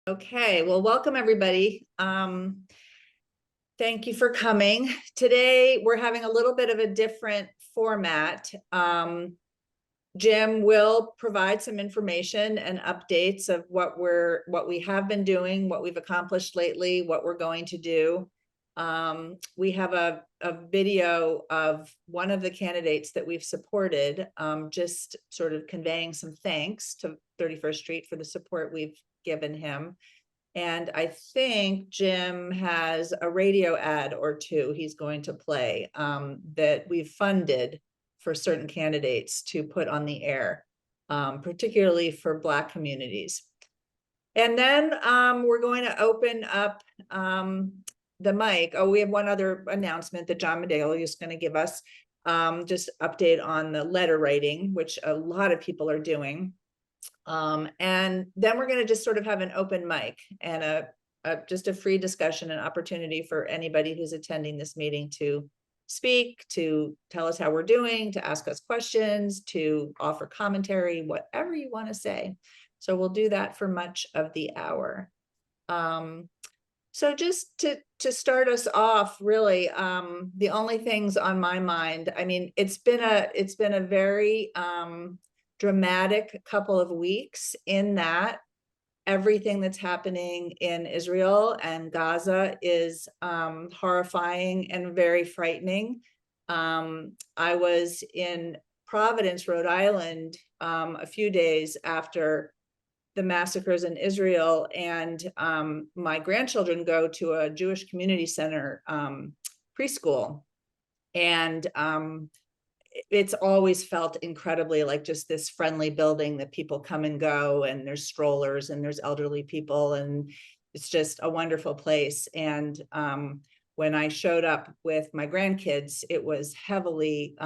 Okay, well, welcome everybody. Thank you for coming. Today, we're having a little bit of a different format. Jim will provide some information and updates of what we have been doing, what we've accomplished lately, what we're going to do. We have a video of one of the candidates that we've supported, just sort of conveying some thanks to 31st Street for the support we've given him. And I think Jim has a radio ad or two he's going to play that we've funded for certain candidates to put on the air, particularly for Black communities. And then we're going to open up the mic. Oh, we have one other announcement that John Medale is going to give us, just update on the letter writing, which a lot of people are doing. And then we're going to just sort of have an open mic and just a free discussion and opportunity for anybody who's attending this meeting to speak, to tell us how we're doing, to ask us questions, to offer commentary, whatever you want to say. So we'll do that for much of the hour. So just to start us off, really, the only things on my mind, I mean, it's been a very dramatic couple of weeks in that everything that's happening in Israel and Gaza is horrifying and very frightening. I was in Providence, Rhode Island, a few days after the massacres in Israel, and my grandchildren go to a Jewish community center preschool, and it's always felt incredibly like just this friendly building that people come and go, and there's strollers and there's elderly people, and it's just a wonderful place. And when I showed up with my grandkids, it was heavily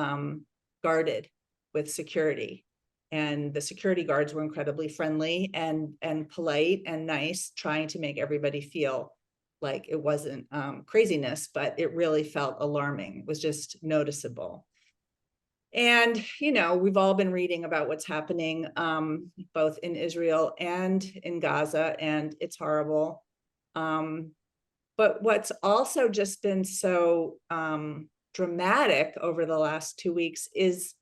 guarded with security. And the security guards were incredibly friendly and polite and nice, trying to make everybody feel like it wasn't craziness, but it really felt alarming. It was just noticeable. And, you know, we've all been reading about what's happening both in Israel and in Gaza, and it's horrible. But what's also just been so dramatic over the last 2 weeks is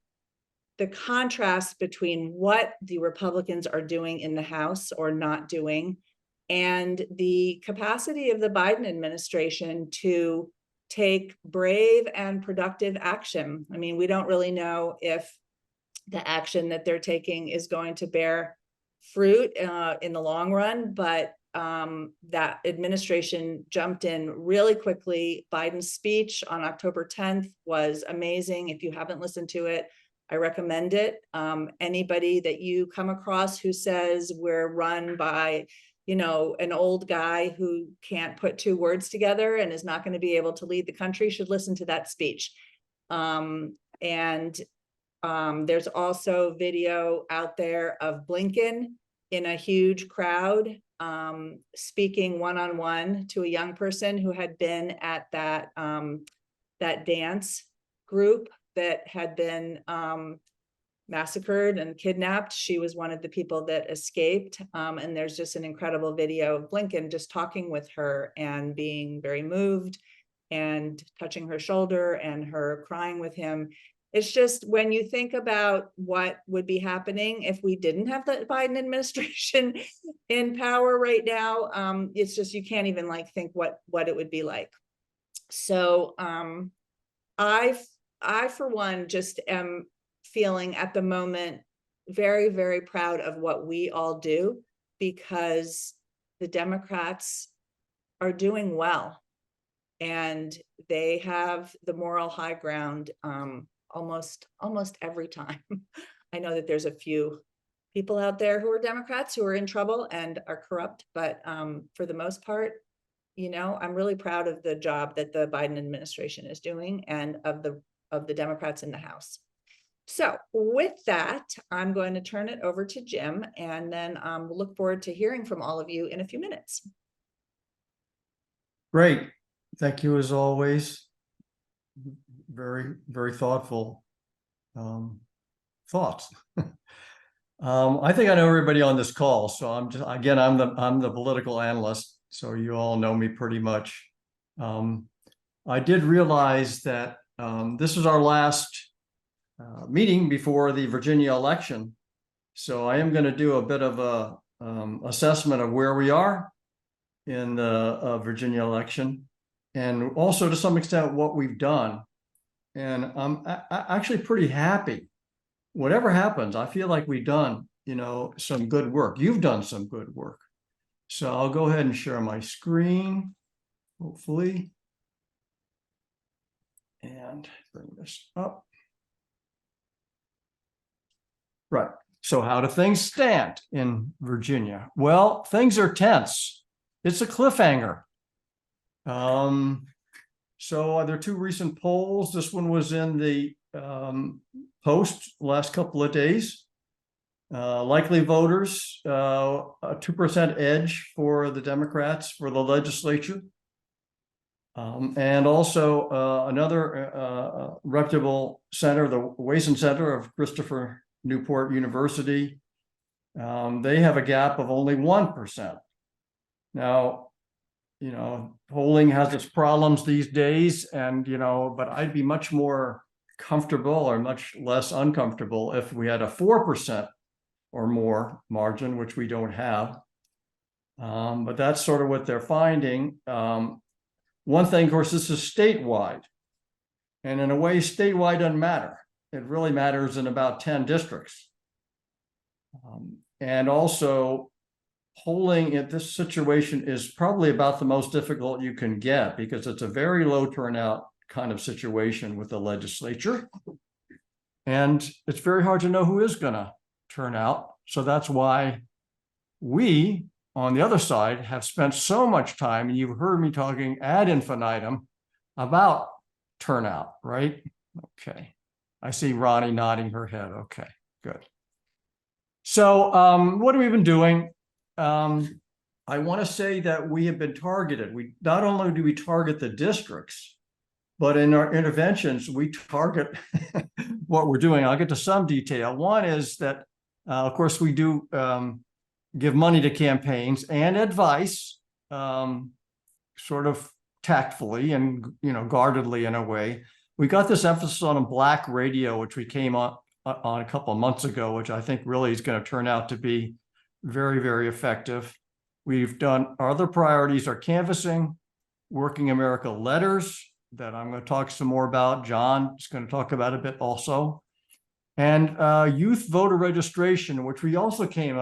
the contrast between what the Republicans are doing in the House or not doing, and the capacity of the Biden administration to take brave and productive action. I mean, we don't really know if the action that they're taking is going to bear fruit in the long run, but that administration jumped in really quickly. Biden's speech on October 10th was amazing. If you haven't listened to it, I recommend it. Anybody that you come across who says we're run by, you know, an old guy who can't put two words together and is not going to be able to lead the country should listen to that speech. There's also video out there of Blinken in a huge crowd speaking one-on-one to a young person who had been at that dance group that had been massacred and kidnapped. She was one of the people that escaped. And there's just an incredible video of Blinken just talking with her and being very moved and touching her shoulder and her crying with him. It's just, when you think about what would be happening if we didn't have the Biden administration in power right now, it's just, you can't even like think what it would be like. So I, for one, just am feeling at the moment very, very proud of what we all do, because the Democrats are doing well and they have the moral high ground almost every time. I know that there's a few people out there who are Democrats who are in trouble and are corrupt, but for the most part, you know, I'm really proud of the job that the Biden administration is doing and of the Democrats in the House. So with that, I'm going to turn it over to Jim, and then we'll look forward to hearing from all of you in a few minutes. Great. Thank you as always. Very, very thoughtful thoughts. I think I know everybody on this call, so I'm the political analyst, so you all know me pretty much. I did realize that this is our last meeting before the Virginia election, so I am going to do a bit of a assessment of where we are in the Virginia election, and also to some extent what we've done. And I'm actually pretty happy. Whatever happens, I feel like we've done, some good work. You've done some good work. So I'll go ahead and share my screen, hopefully. And bring this up. Right. So how do things stand in Virginia? Well, things are tense. It's a cliffhanger. So there are two recent polls. This one was in the Post last couple of days. Likely voters, a 2% edge for the Democrats for the legislature. And also another reputable center, the Wason Center of Christopher Newport University. They have a gap of only 1%. Now, polling has its problems these days, and, but I'd be much more comfortable or much less uncomfortable if we had a 4% or more margin, which we don't have. But that's sort of what they're finding. One thing, of course, this is statewide. And in a way, statewide doesn't matter. It really matters in about 10 districts. And also, polling in this situation is probably about the most difficult you can get because it's a very low turnout kind of situation with the legislature. And it's very hard to know who is going to turn out. So that's why we, on the other side, have spent so much time, and you've heard me talking ad infinitum about turnout, right? Okay. I see Ronnie nodding her head. Okay, good. So what have we been doing? I want to say that we have been targeted. We not only do we target the districts, but in our interventions, we target what we're doing. I'll get to some detail. One is that, of course, we do give money to campaigns and advice, sort of tactfully and guardedly in a way. We got this emphasis on black radio, which we came on a couple of months ago, which I think really is going to turn out to be very, very effective. We've done our other priorities are canvassing, Working America letters that I'm going to talk some more about. John is going to talk about a bit also. And youth voter registration, which we also came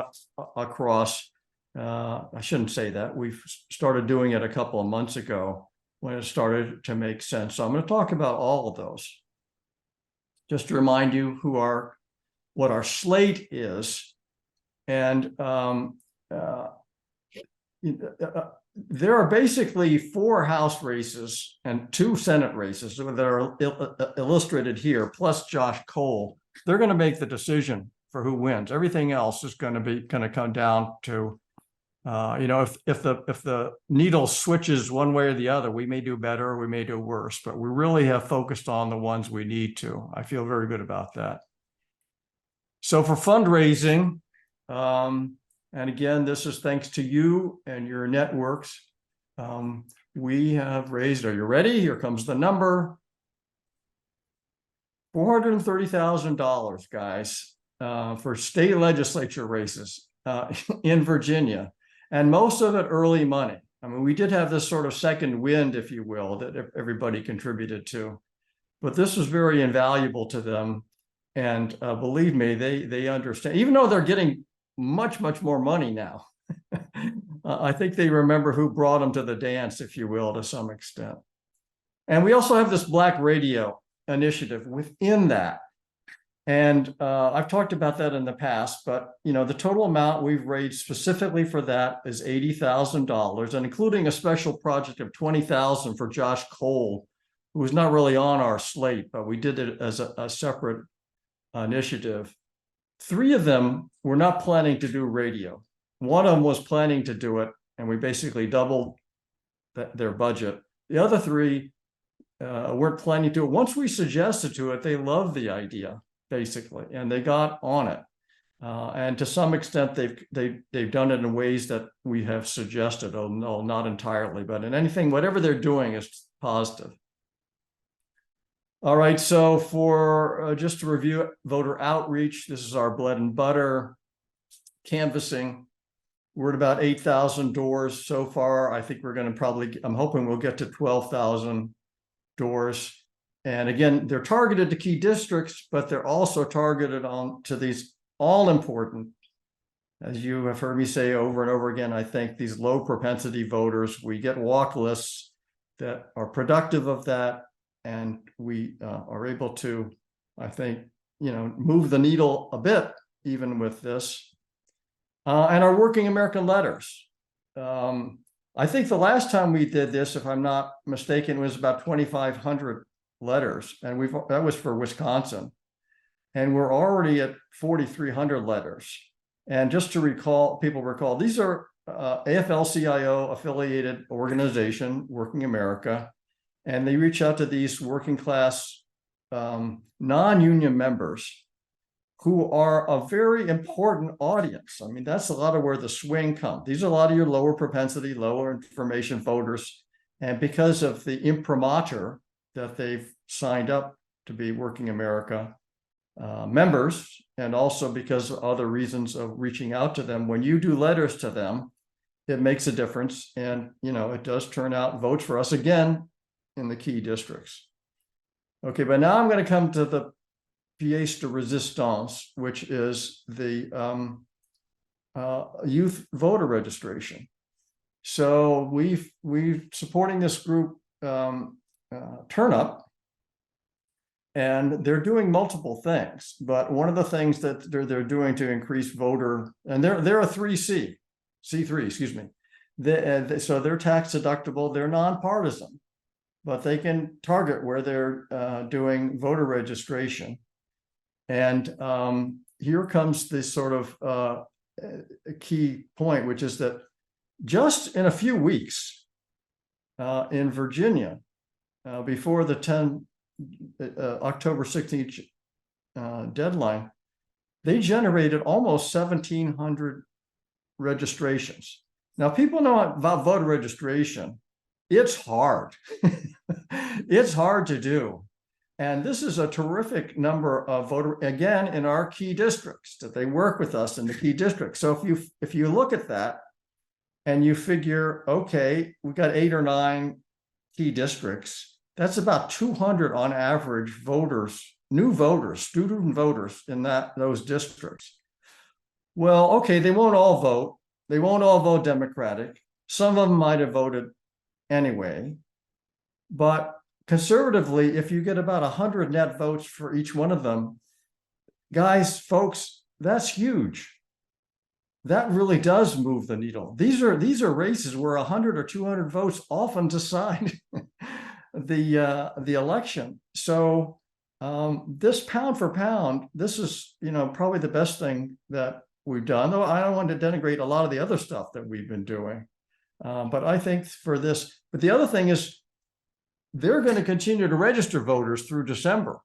across. I shouldn't say that. We've started doing it a couple of months ago when it started to make sense. So I'm going to talk about all of those. Just to remind you what our slate is. And there are basically 4 House races and 2 Senate races that are illustrated here, plus Josh Cole. They're going to make the decision for who wins. Everything else is going to come down to, if the needle switches one way or the other, we may do better, or we may do worse. But we really have focused on the ones we need to. I feel very good about that. So for fundraising. And again, this is thanks to you and your networks. We have raised, are you ready? Here comes the number. $430,000, guys, for state legislature races in Virginia. And most of it early money. I mean, we did have this sort of second wind, if you will, that everybody contributed to. But this was very invaluable to them. And believe me, they understand, even though they're getting much, much more money now. I think they remember who brought them to the dance, if you will, to some extent. And we also have this Black Radio initiative within that. And I've talked about that in the past, but the total amount we've raised specifically for that is $80,000, and including a special project of $20,000 for Josh Cole, who was not really on our slate, but we did it as a separate initiative. 3 of them were not planning to do radio. One of them was planning to do it, and we basically doubled their budget. The other 3 weren't planning to. Once we suggested to it, they loved the idea, basically, and they got on it. And to some extent, they've done it in ways that we have suggested. Oh, no, not entirely, but in anything, whatever they're doing is positive. All right, so for just to review voter outreach, this is our bread and butter canvassing. We're at about 8,000 doors so far. I think we're going to probably, I'm hoping we'll get to 12,000 doors. And again, they're targeted to key districts, but they're also targeted on to these all important, as you have heard me say over and over again, I think these low propensity voters, we get walk lists that are productive of that. And we are able to, I think, move the needle a bit, even with this. And our working American letters. I think the last time we did this, if I'm not mistaken, was about 2,500 letters. And that was for Wisconsin. And we're already at 4,300 letters. And just to people recall, these are AFL-CIO affiliated organization, Working America. And they reach out to these working class non-union members who are a very important audience. I mean, that's a lot of where the swing comes. These are a lot of your lower propensity, lower information voters. And because of the imprimatur that they've signed up to be Working America members, and also because of other reasons of reaching out to them, when you do letters to them, it makes a difference. And, it does turn out votes for us again in the key districts. Okay, but now I'm going to come to the pièce de résistance, which is the youth voter registration. So we've supporting this group Turn Up, and they're doing multiple things. But one of the things that they're doing to increase voter, and they're a C3, excuse me. So they're tax deductible, they're nonpartisan, but they can target where they're doing voter registration. And here comes this sort of key point, which is that just in a few weeks in Virginia, before the October 16th deadline, they generated almost 1,700 registrations. Now, people know about voter registration. It's hard. It's hard to do. And this is a terrific number of voter, again, in our key districts, that they work with us in the key districts. So if you look at that and you figure, okay, we've got 8 or 9 key districts, that's about 200 on average voters, new voters, student voters in those districts. Well, okay, they won't all vote. They won't all vote Democratic. Some of them might have voted anyway. But conservatively, if you get about 100 net votes for each one of them, guys, folks, that's huge. That really does move the needle. These are races where 100 or 200 votes often decide the election. So this pound for pound, this is probably the best thing that we've done. Though I don't want to denigrate a lot of the other stuff that we've been doing, but I think for this. But the other thing is, they're going to continue to register voters through December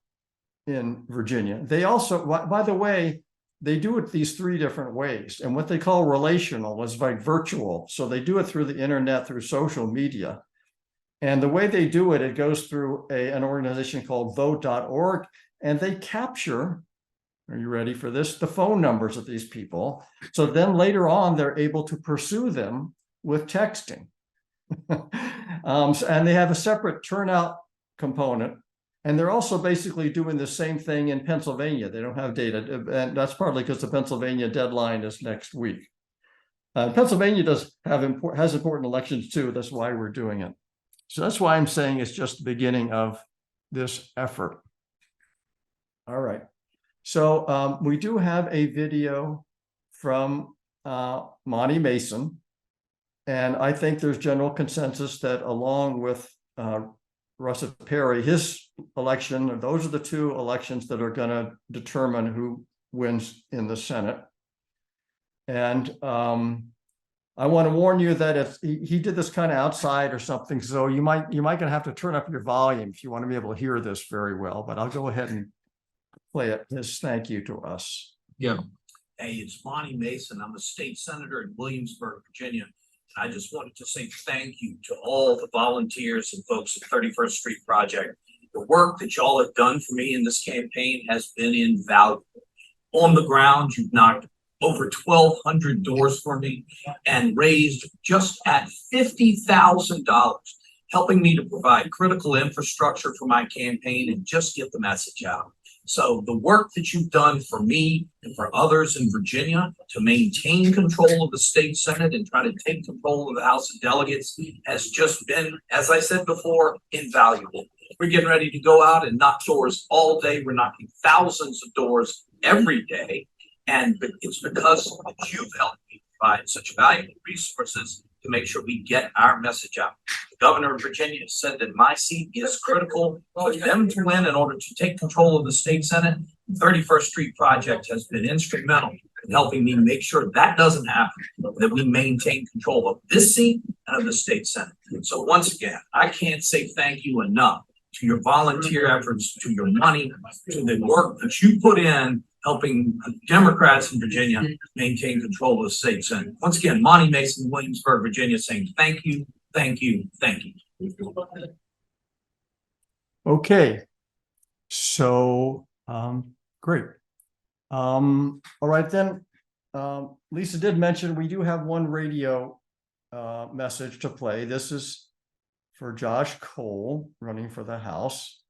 in Virginia. They also, by the way, they do it these 3 different ways. And what they call relational is like virtual. So they do it through the internet, through social media. And the way they do it, it goes through an organization called vote.org. And they capture, are you ready for this? The phone numbers of these people. So then later on, they're able to pursue them with texting. And they have a separate turnout component, and they're also basically doing the same thing in Pennsylvania. They don't have data, and that's partly because the Pennsylvania deadline is next week. Pennsylvania has important elections too. That's why we're doing it. So that's why I'm saying it's just the beginning of this effort. All right. So we do have a video from Monty Mason. And I think there's general consensus that along with Russell Perry, his election, those are the 2 elections that are going to determine who wins in the Senate. And I want to warn you that if he did this kind of outside or something, so you might gonna have to turn up your volume if you want to be able to hear this very well. But I'll go ahead and play it. His thank you to us. Yeah. Hey, it's Monty Mason. I'm a state senator in Williamsburg, Virginia. And I just wanted to say thank you to all the volunteers and folks at 31st Street Project. The work that y'all have done for me in this campaign has been invaluable. On the ground, you've knocked over 1,200 doors for me and raised just at $50,000, helping me to provide critical infrastructure for my campaign and just get the message out. So the work that you've done for me and for others in Virginia to maintain control of the state Senate and try to take control of the House of Delegates has just been, as I said before, invaluable. We're getting ready to go out and knock doors all day. We're knocking thousands of doors every day. And it's because you've helped me provide such valuable resources to make sure we get our message out. The governor of Virginia said that my seat is critical for them to win in order to take control of the state Senate. The 31st Street Project has been instrumental in helping me make sure that doesn't happen, that we maintain control of this seat and of the state Senate. So once again, I can't say thank you enough to your volunteer efforts, to your money, to the work that you put in helping Democrats in Virginia maintain control of the state Senate. Once again, Monty Mason, Williamsburg, Virginia, saying thank you, thank you, thank you. Okay. So, great. All right then. Lisa did mention we do have one radio message to play. This is for Josh Cole running for the House.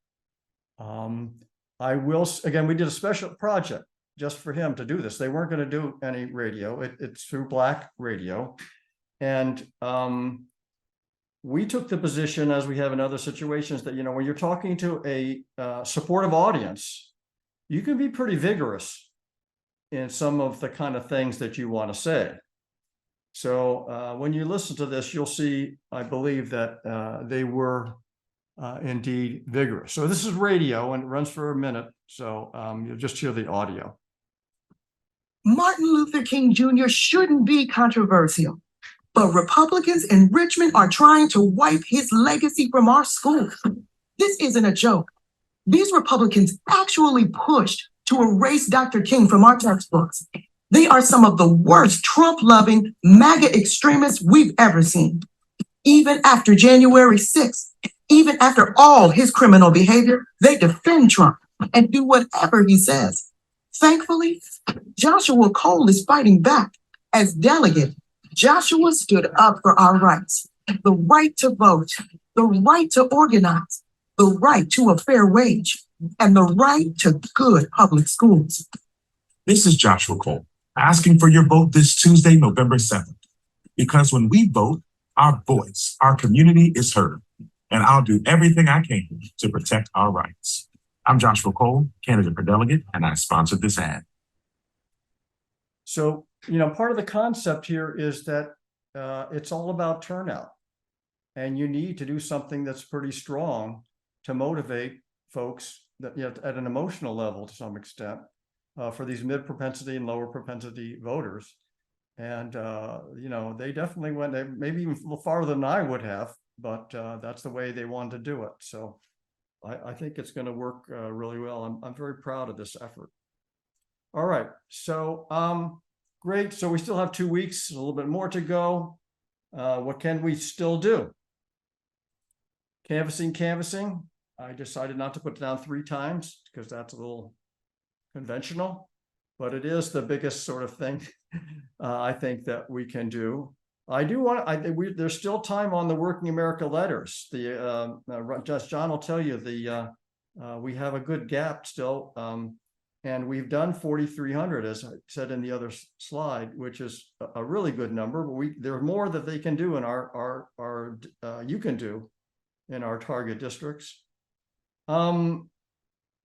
I will, again, we did a special project just for him to do this. They weren't going to do any radio. It's through Black Radio. And we took the position, as we have in other situations, that, you know, when you're talking to a supportive audience, you can be pretty vigorous in some of the kind of things that you want to say. So when you listen to this, you'll see, I believe, that they were indeed vigorous. So this is radio and it runs for a minute. So you'll just hear the audio. Martin Luther King Jr. shouldn't be controversial, but Republicans in Richmond are trying to wipe his legacy from our schools. This isn't a joke. These Republicans actually pushed to erase Dr. King from our textbooks. They are some of the worst Trump-loving MAGA extremists we've ever seen. Even after January 6th, even after all his criminal behavior, they defend Trump and do whatever he says. Thankfully, Joshua Cole is fighting back. As delegate, Joshua stood up for our rights, the right to vote, the right to organize, the right to a fair wage, and the right to good public schools. This is Joshua Cole, asking for your vote this Tuesday, November 7th. Because when we vote, our voice, our community is heard, and I'll do everything I can to protect our rights. I'm Joshua Cole, candidate for delegate, and I sponsored this ad. So, you know, part of the concept here is that it's all about turnout. And you need to do something that's pretty strong to motivate folks that, you know, at an emotional level to some extent for these mid-propensity and lower propensity voters. And, you know, they definitely went, maybe even a little farther than I would have, but that's the way they wanted to do it. So I think it's going to work really well. I'm very proud of this effort. All right. So great. So we still have 2 weeks, a little bit more to go. What can we still do? Canvassing. I decided not to put it down 3 times because that's a little conventional, but it is the biggest sort of thing I think that we can do. I do want to, there's still time on the Working America letters. Just John will tell you we have a good gap still. And we've done 4,300, as I said in the other slide, which is a really good number, but there's more that they can do in you can do in our target districts.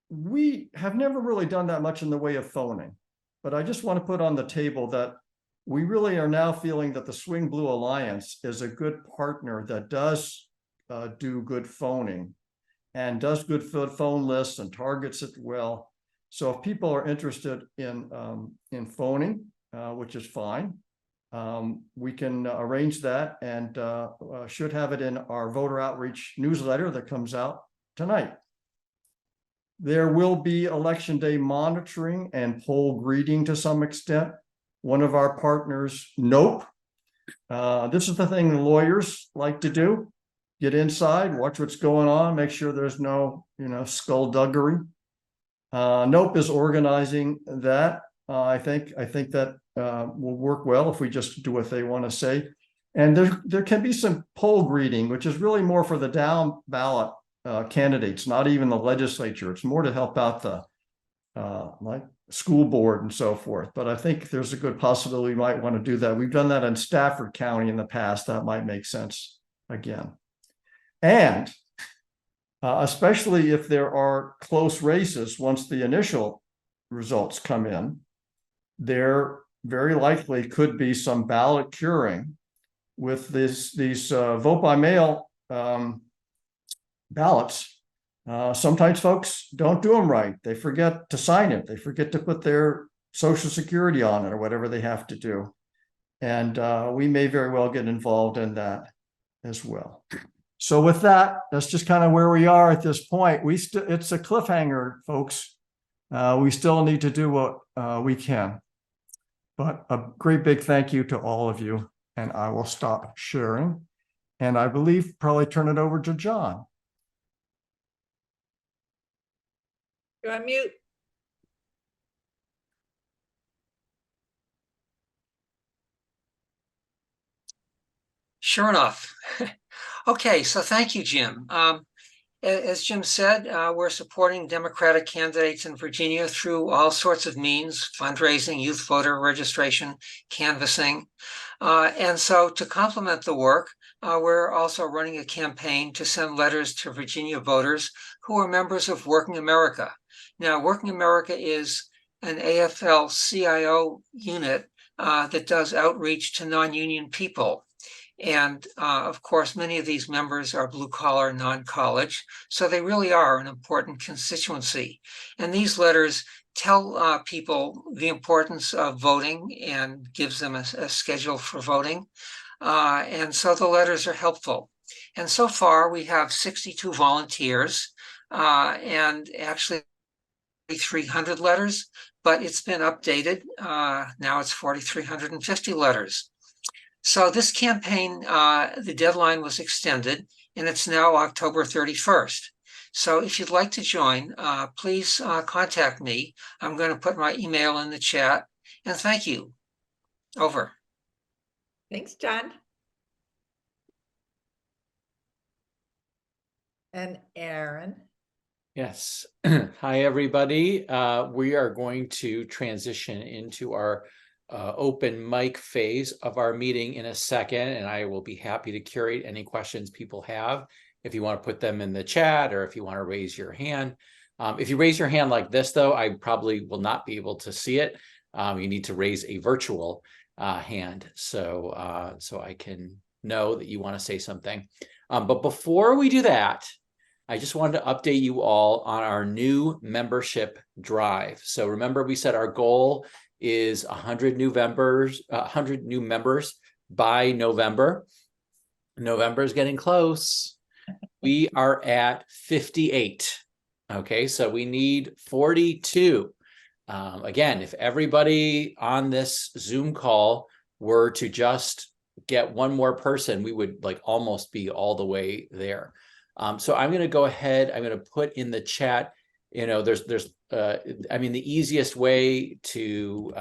We have never really done that much in the way of phoning, but I just want to put on the table that we really are now feeling that the Swing Blue Alliance is a good partner that does do good phoning and does good phone lists and targets it well. So if people are interested in phoning, which is fine, we can arrange that and should have it in our voter outreach newsletter that comes out tonight. There will be election day monitoring and poll greeting to some extent. one of our partners, Nope. This is the thing the lawyers like to do. Get inside, watch what's going on, make sure there's no, skullduggery. Nope is organizing that. I think that will work well if we just do what they want to say. And there can be some poll greeting, which is really more for the down ballot candidates, not even the legislature. It's more to help out the like school board and so forth. But I think there's a good possibility we might want to do that. We've done that in Stafford County in the past. That might make sense again. And especially if there are close races, once the initial results come in, there very likely could be some ballot curing with these vote by mail ballots. Sometimes folks don't do them right. They forget to sign it. They forget to put their Social Security on it or whatever they have to do. And we may very well get involved in that as well. So with that, that's just kind of where we are at this point. It's a cliffhanger, folks. We still need to do what we can. But a great big thank you to all of you. And I will stop sharing. And I believe probably turn it over to John. You're on mute. Sure enough. Okay, so thank you, Jim. As Jim said, we're supporting Democratic candidates in Virginia through all sorts of means: fundraising, youth voter registration, canvassing. And so to complement the work, we're also running a campaign to send letters to Virginia voters who are members of Working America. Now, Working America is an AFL-CIO unit that does outreach to non-union people. And of course, many of these members are blue collar, non-college, so they really are an important constituency. And these letters tell people the importance of voting and gives them a schedule for voting. And so the letters are helpful. And so far, we have 62 volunteers and actually 4,300 letters, but it's been updated. Now it's 4,350 letters. So this campaign, the deadline was extended, and it's now October 31st. So if you'd like to join, please contact me. I'm going to put my email in the chat. And thank you. Over. Thanks, John. And Aaron. Yes. Hi, everybody. We are going to transition into our open mic phase of our meeting in a second, and I will be happy to curate any questions people have. If you want to put them in the chat or if you want to raise your hand. If you raise your hand like this, though, I probably will not be able to see it. You need to raise a virtual hand so I can know that you want to say something. But before we do that, I just wanted to update you all on our new membership drive. So remember, we said our goal is 100 new members by November. November is getting close. We are at 58. Okay, so we need 42. Again, if everybody on this Zoom call were to just get one more person, we would like almost be all the way there. So I'm going to go ahead. I'm going to put in the chat. I mean, the easiest way to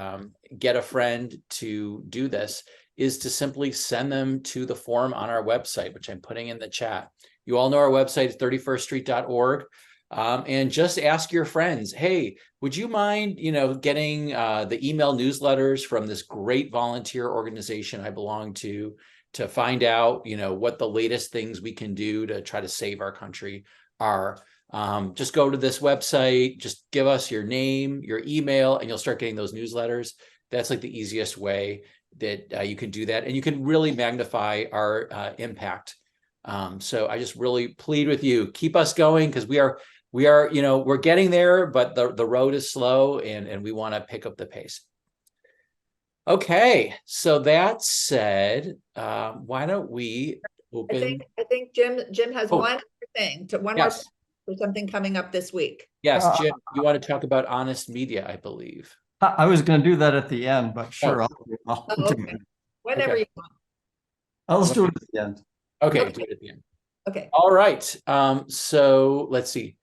get a friend to do this is to simply send them to the form on our website, which I'm putting in the chat. You all know our website is 31ststreet.org. And just ask your friends, hey, would you mind, getting the email newsletters from this great volunteer organization I belong to find out, what the latest things we can do to try to save our country are. Just go to this website, just give us your name, your email, and you'll start getting those newsletters. That's like the easiest way that you can do that. And you can really magnify our impact. So I just really plead with you, keep us going, because we are, we're getting there, but the road is slow and we want to pick up the pace. Okay, so that said, why don't we open? I think Jim has Oh. one more thing Yes. for something coming up this week. Yes, Jim, you want to talk about Honest Media, I believe. I was gonna do that at the end, but sure, I'll Oh, do okay. it. Whenever Okay. you want. Let's do it at the end. Okay, do it at the end. Okay. All right, so let's see.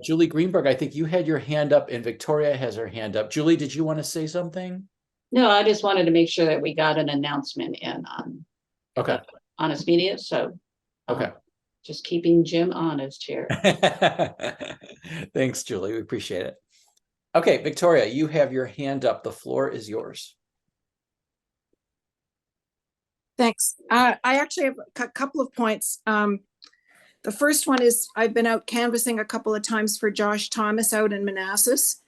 Julie Greenberg, I think you had your hand up and Victoria has her hand up. Julie, did you want to say something? No, I just wanted to make sure that we got an announcement in on Okay, Honest Media, so. okay. Just keeping Jim honest here. Thanks, Julie. We appreciate it. Okay, Victoria, you have your hand up. The floor is yours. Thanks. I actually have a couple of points. The first one is I've been out canvassing a couple of times for Josh Thomas out in Manassas.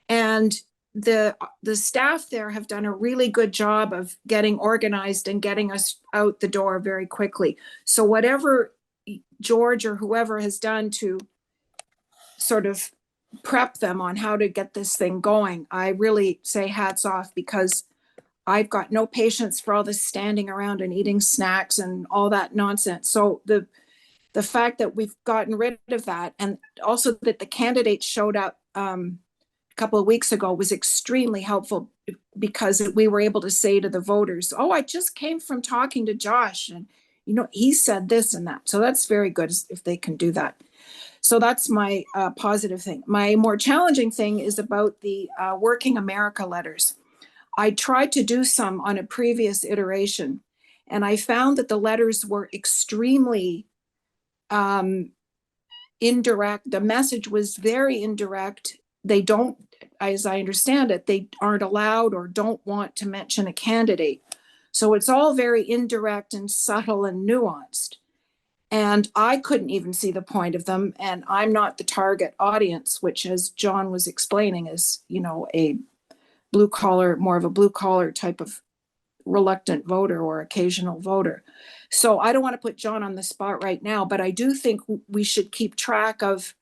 And the staff there have done a really good job of getting organized and getting us out the door very quickly. So whatever George or whoever has done to sort of prep them on how to get this thing going, I really say hats off, because I've got no patience for all this standing around and eating snacks and all that nonsense. So the fact that we've gotten rid of that, and also that the candidates showed up a couple of weeks ago, was extremely helpful, because we were able to say to the voters, oh, I just came from talking to Josh, and he said this and that. So that's very good if they can do that. So that's my positive thing. My more challenging thing is about the Working America letters. I tried to do some on a previous iteration, and I found that the letters were extremely indirect. The message was very indirect. They don't, as I understand it, they aren't allowed or don't want to mention a candidate. So it's all very indirect and subtle and nuanced. And I couldn't even see the point of them. And I'm not the target audience, which, as John was explaining, is, a blue collar, more of a blue collar type of reluctant voter or occasional voter. So I don't want to put John on the spot right now, but I do think we should keep track of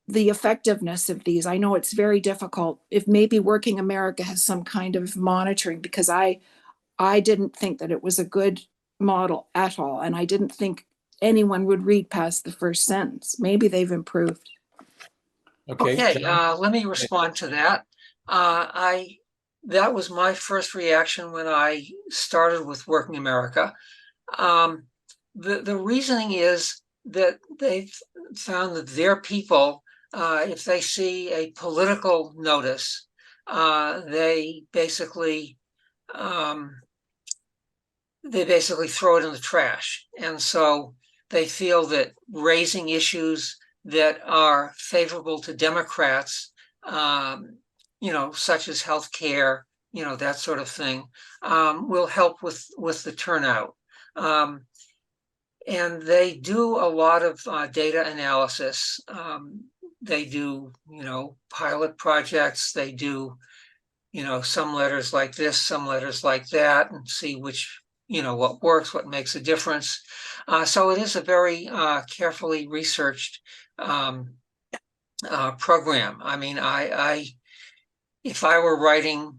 the effectiveness of these. I know it's very difficult. If maybe Working America has some kind of monitoring, because I didn't think that it was a good model at all. And I didn't think anyone would read past the first sentence. Maybe they've improved. Okay. Okay, let me respond to that. That was my first reaction when I started with Working America. The reasoning is that they've found that their people, if they see a political notice, they basically throw it in the trash. And so they feel that raising issues that are favorable to Democrats, such as healthcare, that sort of thing, will help with the turnout. And they do a lot of data analysis. They do, pilot projects. They do, some letters like this, some letters like that, and see which, what works, what makes a difference. So it is a very carefully researched program. I mean, if I were writing,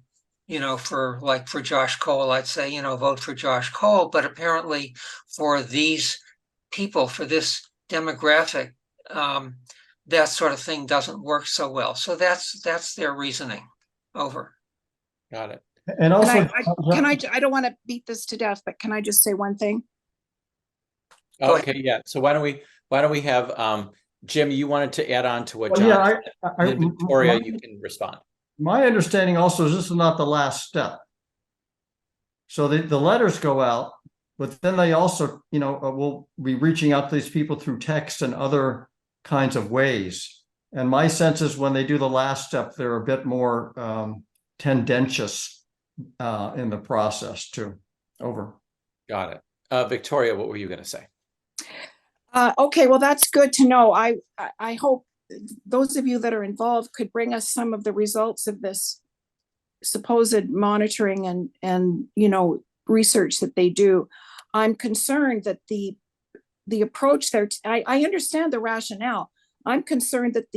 for Josh Cole, I'd say, vote for Josh Cole. But apparently for these people, for this demographic, that sort of thing doesn't work so well. So that's their reasoning. Over. Got it. And also, I don't want to beat this to death, but can I just say one thing? Go Okay, yeah. So why don't we have Jim, you wanted to add on to what well, John yeah, said, and then Victoria, you can respond. my understanding also is this is not the last step. So the letters go out, but then they also, will be reaching out to these people through text and other kinds of ways. And my sense is when they do the last step, they're a bit more tendentious in the process too. Over. Got it. Victoria, what were you going to say? Okay, well, that's good to know. I hope those of you that are involved could bring us some of the results of this supposed monitoring and research that they do. I'm concerned that the approach there, I understand the rationale. I'm concerned that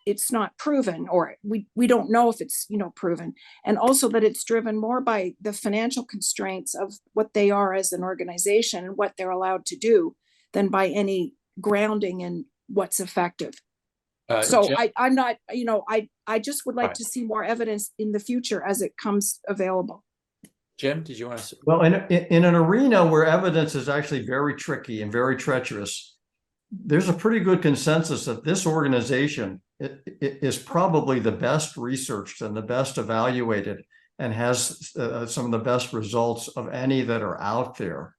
it's not proven, or we don't know if it's proven, and also that it's driven more by the financial constraints of what they are as an organization and what they're allowed to do than by any grounding in what's effective. So Jim? I'm not, I just would like Right. to see more evidence in the future as it comes available. Jim, did you want to? Well, in an arena where evidence is actually very tricky and very treacherous, there's a pretty good consensus that this organization is probably the best researched and the best evaluated and has some of the best results of any that are out there.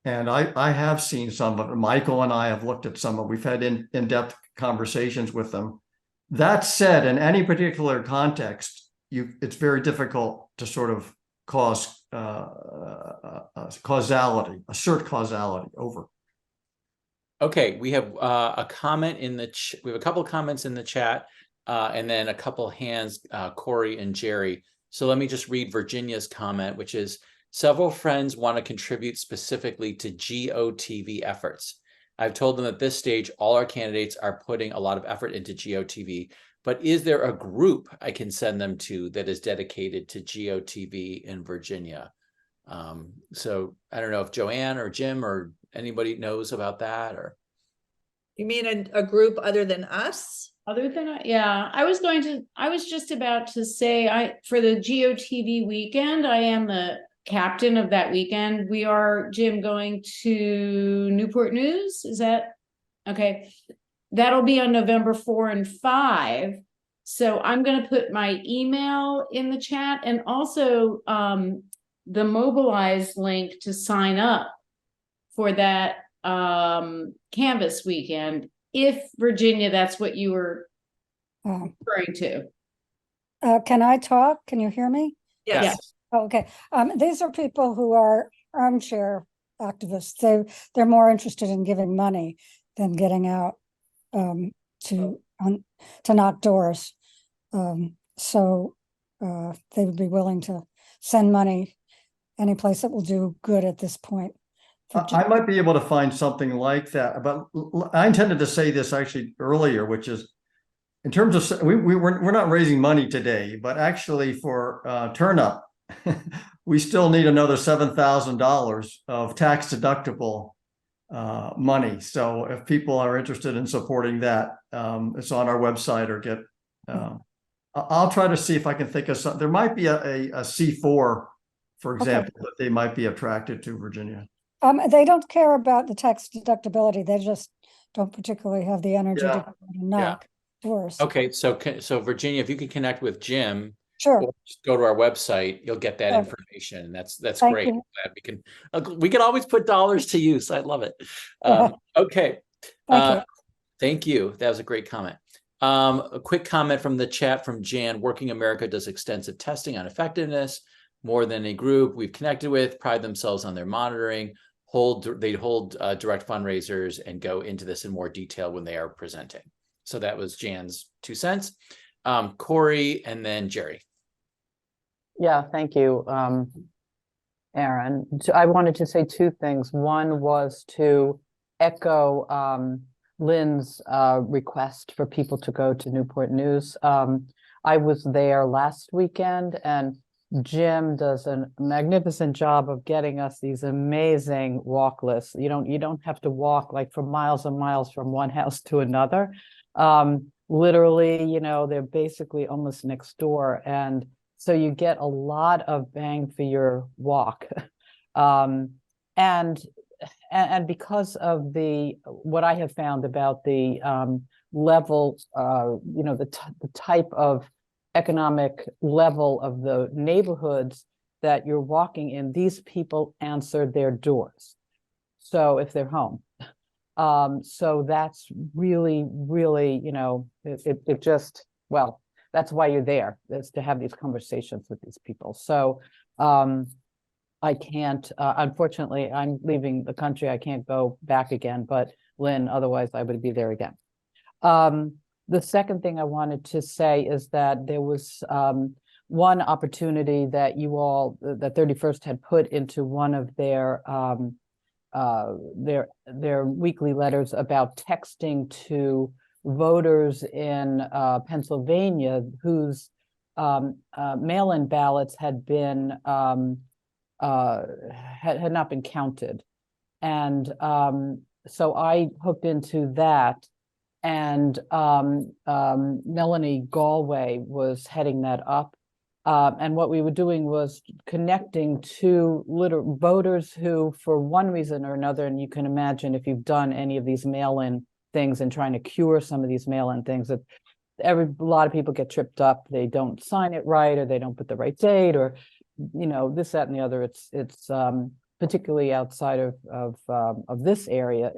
And I have seen some of it. Michael and I have looked at some of, we've had in-depth conversations with them. That said, in any particular context, it's very difficult to sort of assert causality over. Okay, we have a comment in the, we have a couple comments in the chat, and then a couple hands, Corey and Jerry. So let me just read Virginia's comment, which is, several friends want to contribute specifically to GOTV efforts. I've told them at this stage, all our candidates are putting a lot of effort into GOTV, but is there a group I can send them to that is dedicated to GOTV in Virginia? So I don't know if Joanne or Jim or anybody knows about that, or. You mean a group other than us? Other than, yeah, I was just about to say, for the GOTV weekend, I am the captain of that weekend. We are, Jim, going to Newport News. Is that okay? That'll be on November 4 and 5. So I'm going to put my email in the chat, and also the Mobilize link to sign up for that Canvas weekend. If Virginia, that's what you were referring to. Can I talk? Can you hear me? Yes. Oh, okay. These are people who are armchair activists. They're more interested in giving money than getting out to knock doors. So they would be willing to send money any place that will do good at this point. I might be able to find something like that, but I intended to say this actually earlier, which is in terms of, we're not raising money today, but actually for Turnup, we still need another $7,000 of tax deductible money. So if people are interested in supporting that, it's on our website, or get, I'll try to see if I can think of something. There might be a C4, for example, that they might be attracted to, Virginia. They don't care about the tax deductibility. They just don't particularly have the energy to go and knock doors. Okay, so Virginia, if you can connect with Jim, Sure. or just go to our website, you'll get that Sure. information, and that's Thank great. you. Glad we can always put dollars to use. I love it. Okay, thank you. That was a great comment. A quick comment from the chat from Jan. Working America does extensive testing on effectiveness. More than a group we've connected with pride themselves on their monitoring. They hold direct fundraisers and go into this in more detail when they are presenting. So that was Jan's 2 cents. Corey and then Jerry. Yeah, thank you, Aaron. I wanted to say 2 things. One was to echo Lynn's request for people to go to Newport News. I was there last weekend, and Jim does a magnificent job of getting us these amazing walk lists. You don't have to walk like for miles and miles from one house to another. Literally, they're basically almost next door. And so you get a lot of bang for your walk. And because of what I have found about the level, the type of economic level of the neighborhoods that you're walking in, these people answer their doors. So if they're home. So that's really, really, it just, well, that's why you're there, is to have these conversations with these people. So I can't, unfortunately, I'm leaving the country. I can't go back again, but Lynn, otherwise I would be there again. The second thing I wanted to say is that there was one opportunity that you all, that 31st had put into one of their weekly letters about texting to voters in Pennsylvania whose mail-in ballots had been had not been counted. And so I hooked into that. And Melanie Galway was heading that up. And what we were doing was connecting to voters who, for one reason or another, and you can imagine if you've done any of these mail-in things and trying to cure some of these mail-in things, that a lot of people get tripped up. They don't sign it right, or they don't put the right date, or this, that, and the other. It's particularly outside of this area.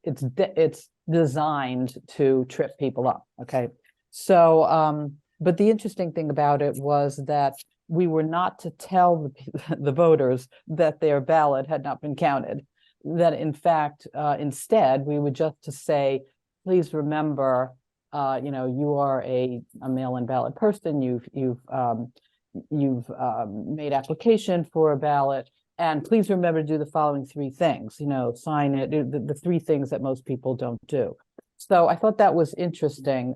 It's designed to trip people up. Okay, so but the interesting thing about it was that we were not to tell the voters that their ballot had not been counted. That in fact, instead, we were just to say, please remember, you are a mail-in ballot person. You've made application for a ballot, and please remember to do the following 3 things. Sign it. The 3 things that most people don't do. So I thought that was interesting.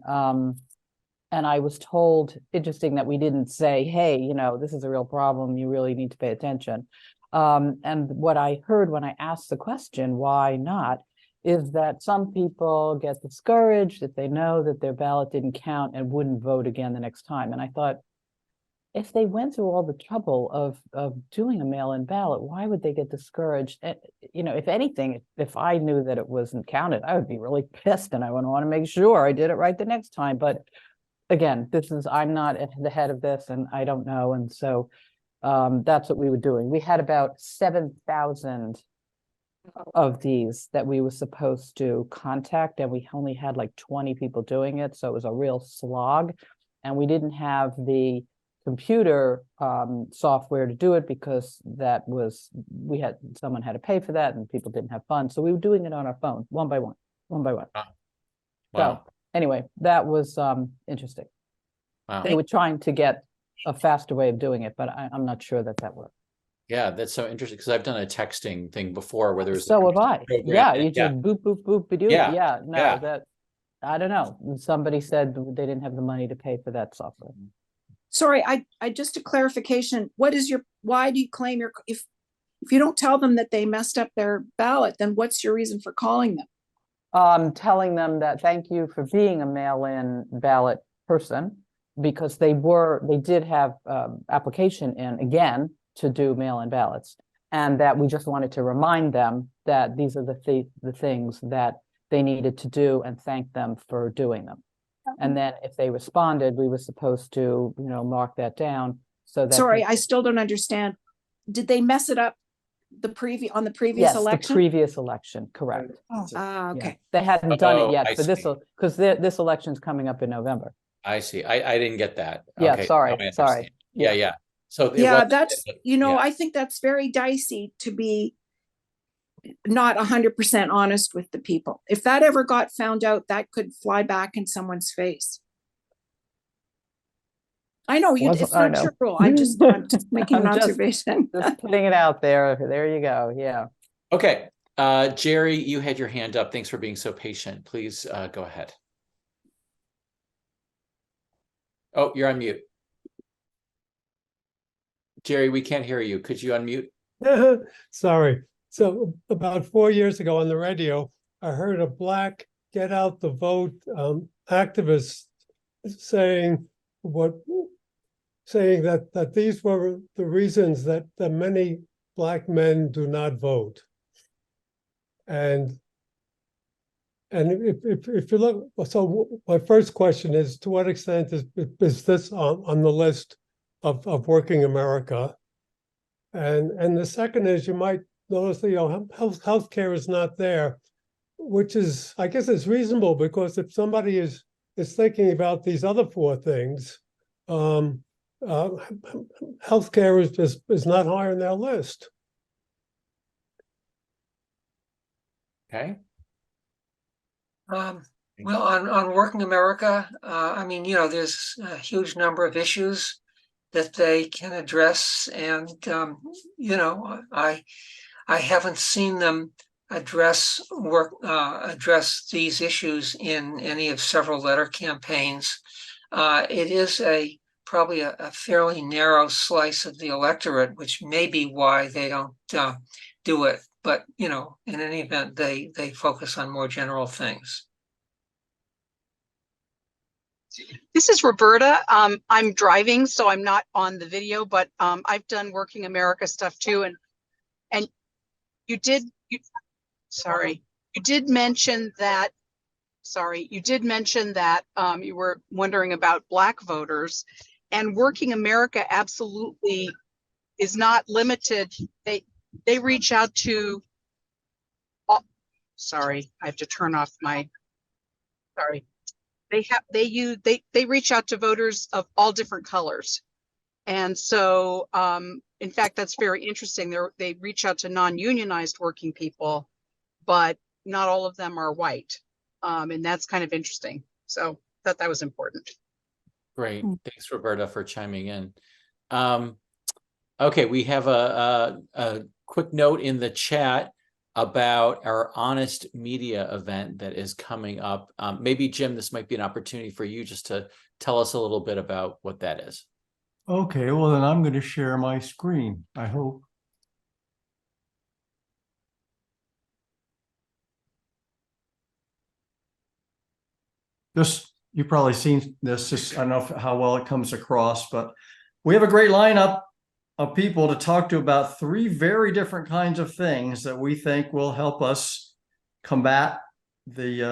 And I was told, interesting that we didn't say, hey, this is a real problem. You really need to pay attention. And what I heard when I asked the question, why not, is that some people get discouraged if they know that their ballot didn't count and wouldn't vote again the next time. And I thought, if they went through all the trouble of doing a mail-in ballot, why would they get discouraged? If anything, if I knew that it wasn't counted, I would be really pissed, and I would want to make sure I did it right the next time. But again, I'm not at the head of this, and I don't know. And so that's what we were doing. We had about 7,000 of these that we were supposed to contact, and we only had like 20 people doing it. So it was a real slog, and we didn't have the computer software to do it because someone had to pay for that, and people didn't have funds. So we were doing it on our phone, one by one. Wow. So anyway, that was interesting. Wow. They were trying to get a faster way of doing it, but I'm not sure that worked. Yeah, that's so interesting, because I've done a texting thing before where there's so have I. program. Yeah, you just boop, boop, boop, ba-doo. Yeah, Yeah, no, yeah. that, I don't know. Somebody said they didn't have the money to pay for that software. Sorry, I just a clarification. Why do you claim if you don't tell them that they messed up their ballot, then what's your reason for calling them? Telling them that thank you for being a mail-in ballot person, because they did have application in again to do mail-in ballots, and that we just wanted to remind them that these are the things that they needed to do, and thank them for doing them. And then if they responded, we were supposed to, mark that down so that. Sorry, I still don't understand. Did they mess it up on the previous Yes, election? the previous election, correct. Okay. Yeah. They hadn't done it yet I for this, see. because this election's coming up in November. I see. I didn't get that. Yeah, Okay, sorry, now I sorry. understand. Yeah. So it Yeah, wasn't- that's, yeah. I think that's very dicey to be not 100% honest with the people. If that ever got found out, that could fly back in someone's face. I know it's I not know. your rule. I'm just making an I'm just- observation. Just putting it out there. There you go. Yeah. Okay, Jerry, you had your hand up. Thanks for being so patient. Please go ahead. Oh, you're on mute. Jerry, we can't hear you. Could you unmute? Sorry. So about 4 years ago on the radio, I heard a Black Get Out the Vote activist saying that these were the reasons that many Black men do not vote. And if you look, so my first question is, to what extent is this on the list of Working America? And the second is, you might notice that healthcare is not there, which is, I guess it's reasonable, because if somebody is thinking about these other 4 things, healthcare is not high on their list. Okay. Well, on Working America, there's a huge number of issues that they can address, and I haven't seen them address these issues in any of several letter campaigns. It is probably a fairly narrow slice of the electorate, which may be why they don't do it. But in any event, they focus on more general things. This is Roberta. I'm driving, so I'm not on the video, but I've done Working America stuff too. And you did mention that. Sorry, you did mention that you were wondering about Black voters, and Working America absolutely is not limited. They reach out to. Sorry, I have to turn off my. Sorry. They reach out to voters of all different colors. And so, in fact, that's very interesting. They reach out to non-unionized working people, but not all of them are white. And that's kind of interesting. So thought that was important. Great. Thanks, Roberta, for chiming in. Okay, we have a quick note in the chat about our Honest Media event that is coming up. Maybe, Jim, this might be an opportunity for you just to tell us a little bit about what that is. Okay, well, then I'm going to share my screen, I hope. You've probably seen this, I don't know how well it comes across, but we have a great lineup of people to talk to about 3 very different kinds of things that we think will help us combat the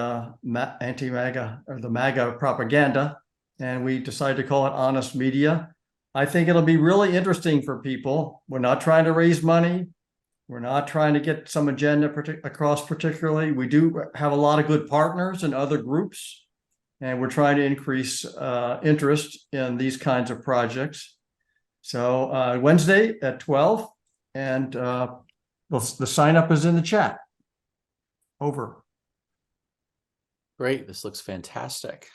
anti-MAGA or the MAGA propaganda. And we decided to call it Honest Media. I think it'll be really interesting for people. We're not trying to raise money. We're not trying to get some agenda across particularly. We do have a lot of good partners in other groups, and we're trying to increase interest in these kinds of projects. So Wednesday at 12, and the sign up is in the chat. Over. Great, this looks fantastic.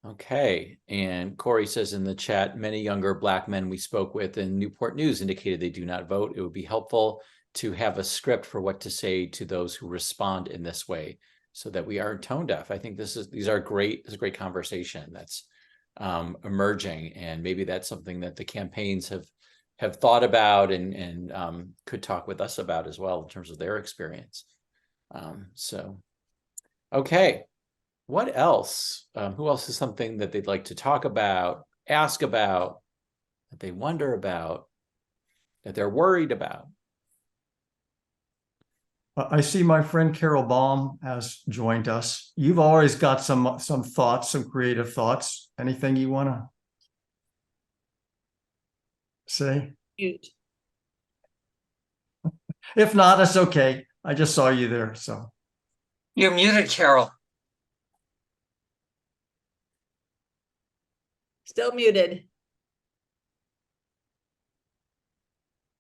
Okay, and Corey says in the chat, many younger Black men we spoke with in Newport News indicated they do not vote. It would be helpful to have a script for what to say to those who respond in this way so that we aren't tone deaf. I think this is a great conversation that's emerging, and maybe that's something that the campaigns have thought about and could talk with us about as well in terms of their experience. Okay, what else? Who else is something that they'd like to talk about, ask about, that they wonder about, that they're worried about? I see my friend Carol Baum has joined us. You've always got some thoughts, some creative thoughts. Anything you want to say? Mute. If not, that's okay. I just saw you there, so. You're muted, Carol. Still muted.